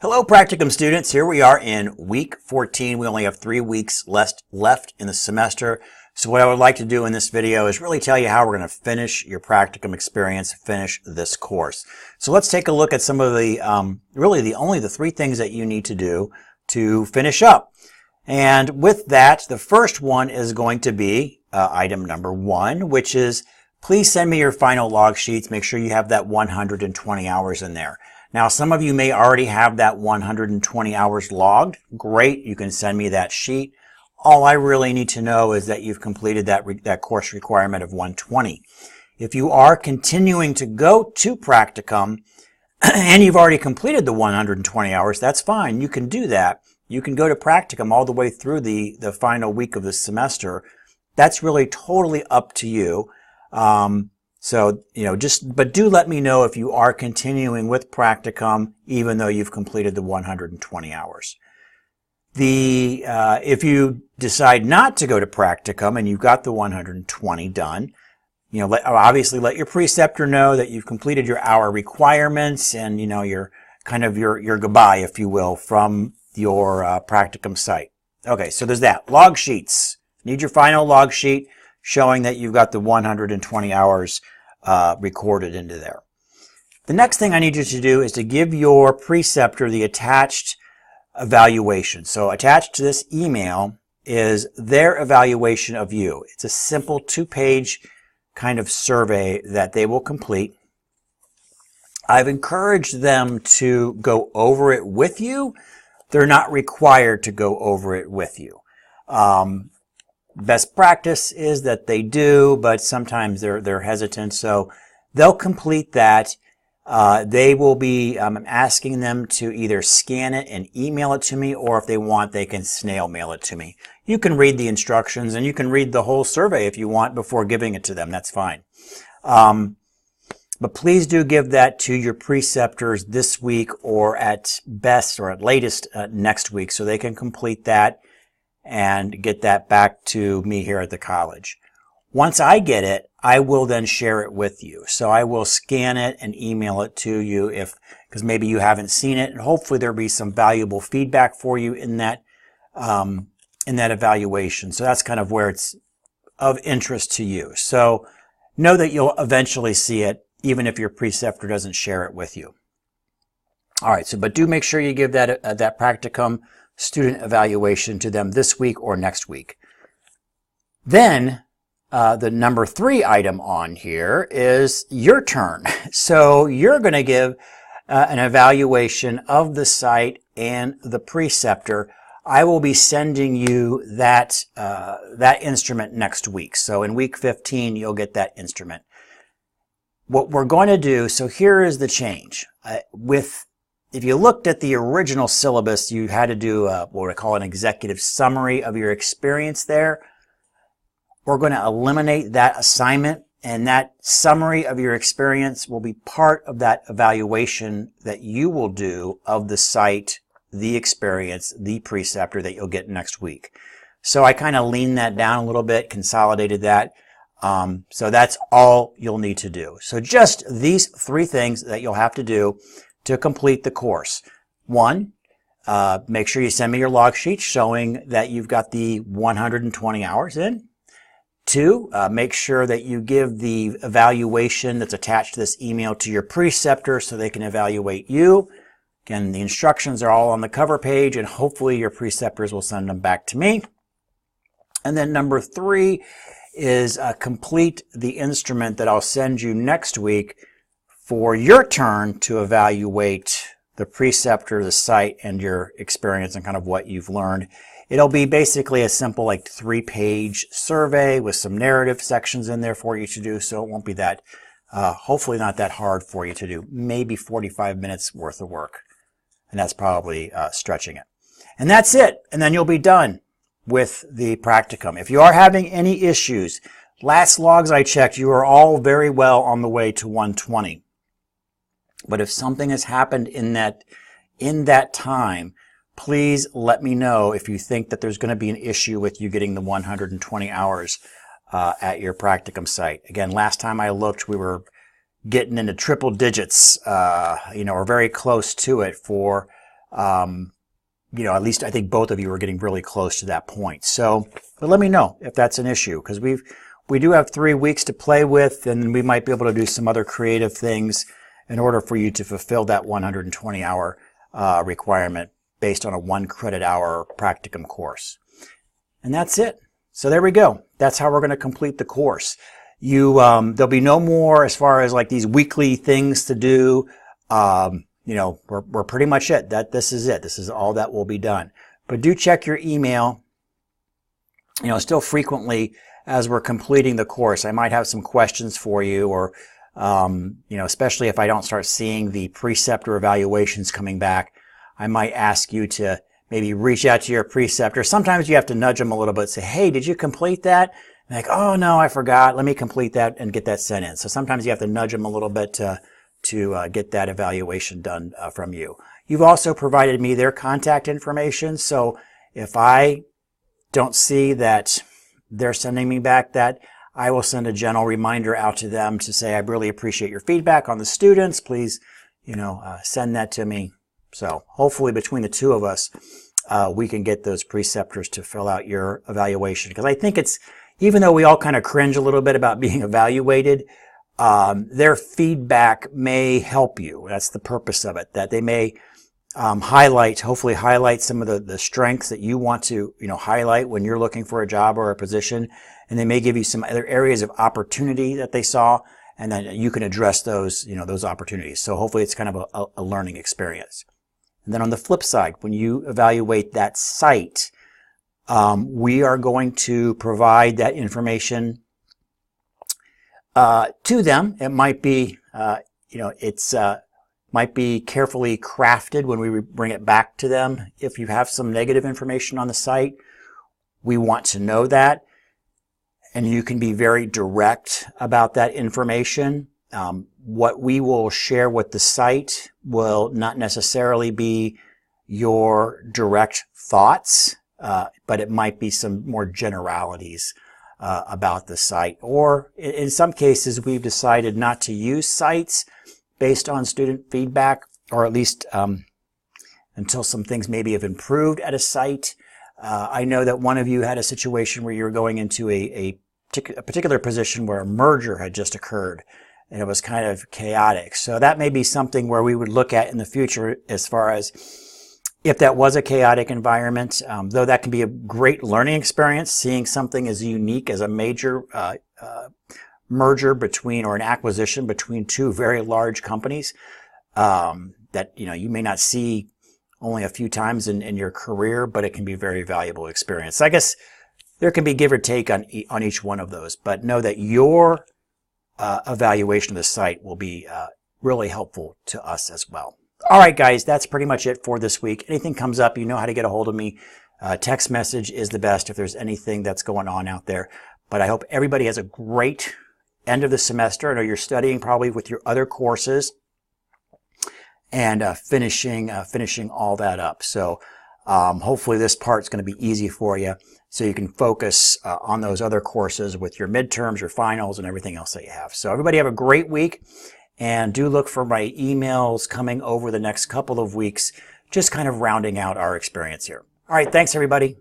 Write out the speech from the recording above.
Hello, practicum students. Here we are in week 14. We only have 3 weeks left in the semester. So what I would like to do in this video is really tell you how we're going to finish your practicum experience, finish this course. So let's take a look at some of the, only the 3 things that you need to do to finish up. And with that, the first one is going to be item number 1, which is please send me your final log sheets. Make sure you have that 120 hours in there. Now, some of you may already have that 120 hours logged. Great, you can send me that sheet. All I really need to know is that you've completed that course requirement of 120. If you are continuing to go to practicum and you've already completed the 120 hours, that's fine. You can do that. You can go to practicum all the way through the final week of the semester. That's really totally up to you. So, but do let me know if you are continuing with practicum, even though you've completed the 120 hours. If you decide not to go to practicum and you've got the 120 done, obviously let your preceptor know that you've completed your hour requirements and, your goodbye, if you will, from your practicum site. Okay, so there's that. Log sheets. Need your final log sheet showing that you've got the 120 hours recorded into there. The next thing I need you to do is to give your preceptor the attached evaluation. So attached to this email is their evaluation of you. It's a simple 2-page kind of survey that they will complete. I've encouraged them to go over it with you. They're not required to go over it with you. Best practice is that they do, but sometimes they're hesitant, so they'll complete that. They will be asking them to either scan it and email it to me, or if they want, they can snail mail it to me. You can read the instructions, and you can read the whole survey if you want before giving it to them. That's fine. But please do give that to your preceptors this week, or at best, or at latest next week, so they can complete that and get that back to me here at the college. Once I get it, I will then share it with you. So I will scan it and email it to you because maybe you haven't seen it, and hopefully there'll be some valuable feedback for you in that evaluation. So that's kind of where it's of interest to you. So know that you'll eventually see it, even if your preceptor doesn't share it with you. All right. But do make sure you give that practicum student evaluation to them this week or next week. Then the number 3 item on here is your turn. So you're going to give an evaluation of the site and the preceptor. I will be sending you that instrument next week. So in week 15, you'll get that instrument. What we're going to do, so here is the change. If you looked at the original syllabus, you had to do what we call an executive summary of your experience there. We're going to eliminate that assignment, and that summary of your experience will be part of that evaluation that you will do of the site, the experience, the preceptor that you'll get next week. So I kind of leaned that down a little bit, consolidated that. So that's all you'll need to do. So just these 3 things that you'll have to do to complete the course. 1, make sure you send me your log sheet showing that you've got the 120 hours in. 2, make sure that you give the evaluation that's attached to this email to your preceptor so they can evaluate you. Again, the instructions are all on the cover page, and hopefully your preceptors will send them back to me. And then number 3 is complete the instrument that I'll send you next week for your turn to evaluate the preceptor, the site, and your experience and kind of what you've learned. It'll be basically a simple 3-page survey with some narrative sections in there for you to do, so it won't be that, hopefully not that hard for you to do. Maybe 45 minutes worth of work, and that's probably stretching it. And that's it, and then you'll be done with the practicum. If you are having any issues, last logs I checked, you are all very well on the way to 120. But if something has happened in that time, please let me know if you think that there's going to be an issue with you getting the 120 hours at your practicum site. Again, last time I looked, we were getting into triple digits, or very close to it for you know, at least I think both of you are getting really close to that point. So, but let me know if that's an issue, because we do have 3 weeks to play with, and we might be able to do some other creative things in order for you to fulfill that 120-hour requirement based on a 1 credit hour practicum course. And that's it. So there we go. That's how we're going to complete the course. There'll be no more as far as like these weekly things to do. You know, we're pretty much it. This is it. This is all that will be done. But do check your email, you know, still frequently as we're completing the course. I might have some questions for you, or, you know, especially if I don't start seeing the preceptor evaluations coming back, I might ask you to maybe reach out to your preceptor. Sometimes you have to nudge them a little bit, say, hey, did you complete that? And like, oh no, I forgot. Let me complete that and get that sent in. So sometimes you have to nudge them a little bit to get that evaluation done from you. You've also provided me their contact information. So if I don't see that they're sending me back that, I will send a gentle reminder out to them to say, I really appreciate your feedback on the students. Please, you know, send that to me. So hopefully between the two of us, we can get those preceptors to fill out your evaluation. Because I think it's, even though we all kind of cringe a little bit about being evaluated, their feedback may help you. That's the purpose of it, that they may hopefully highlight some of the strengths that you want to, you know, highlight when you're looking for a job or a position. And they may give you some other areas of opportunity that they saw, and then you can address those, you know, those opportunities. So hopefully it's kind of a learning experience. And then on the flip side, when you evaluate that site, we are going to provide that information to them. It might be, you know, might be carefully crafted when we bring it back to them. If you have some negative information on the site, we want to know that. And you can be very direct about that information. What we will share with the site will not necessarily be your direct thoughts, but it might be some more generalities about the site. Or in some cases, we've decided not to use sites based on student feedback, or at least until some things maybe have improved at a site. I know that one of you had a situation where you were going into a particular position where a merger had just occurred, and it was kind of chaotic. So that may be something where we would look at in the future as far as if that was a chaotic environment, though that can be a great learning experience, seeing something as unique as a major merger between, or an acquisition between two very large companies that, you know, you may not see only a few times in your career, but it can be a very valuable experience. So I guess there can be give or take on each one of those, but know that your evaluation of the site will be really helpful to us as well. All right, guys, that's pretty much it for this week. Anything comes up, you know how to get a hold of me. Text message is the best if there's anything that's going on out there. But I hope everybody has a great end of the semester. I know you're studying probably with your other courses and finishing all that up. So hopefully this part's going to be easy for you, so you can focus on those other courses with your midterms, your finals, and everything else that you have. So everybody have a great week, and do look for my emails coming over the next couple of weeks, just kind of rounding out our experience here. All right, thanks everybody.